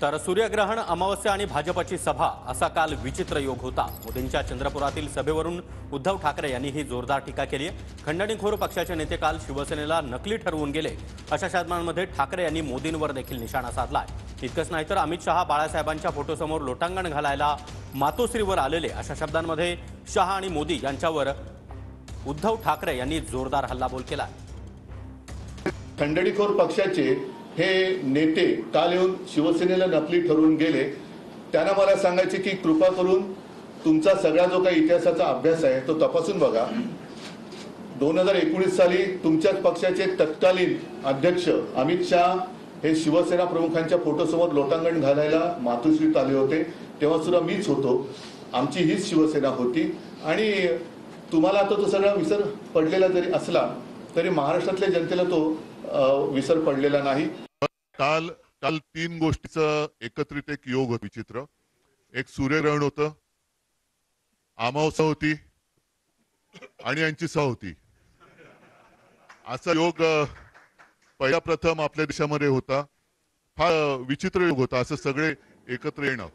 तर सूर्यग्रहण, अमावस्या आणि भाजपची सभा असा काल विचित्र योग होता। मोदींच्या चंद्रपुरातील सभेवरून उद्धव ठाकरे यांनी ही जोरदार टीका केली आहे। खंडणीखोर पक्षाचे नेते काल शिवसेनेला नकली ठरवून गेले अशा शब्दांमध्ये ठाकरे यांनी मोदींवर देखील निशाणा साधलाय। इतकंच नाही तर अमित शहा बाळासाहेबांच्या फोटोसमोर लोटांगण घालायला मातोश्रीवर आलेले अशा शब्दांमध्ये शहा आणि मोदी यांच्यावर उद्धव ठाकरे यांनी जोरदार हल्लाबोल केला। खंडणीखोर पक्षाचे हे नेते काल येऊन शिवसेनेला नकली ठरवून गेले। त्यांना मला सांगायचे की कृपा करून तुमचा सगळा जो काही इतिहासाचा अभ्यास आहे तो तपासून बघा। 2019 साली तुमच्याच पक्षाचे तत्कालीन अध्यक्ष अमित शहा हे शिवसेना प्रमुखांच्या फोटोसमोर लोटांगण घालायला मातोश्रीत आले होते। तेव्हा सुद्धा मीच होतो, आमची हीच शिवसेना होती। आणि तुम्हाला आता तो सगळा विसर पडलेला जरी असला तरी महाराष्ट्रातल्या जनतेला तो विसर पडलेला नाही। काल 3 गोष्टीचं एकत्रित एक योग होता विचित्र। एक सूर्यग्रहण होतं, अमावस्या होती आणि यांची सभा होती। असा योग पहिला प्रथम आपल्या देशामध्ये होता। फार विचित्र योग होता, असं सगळे एकत्र येणं।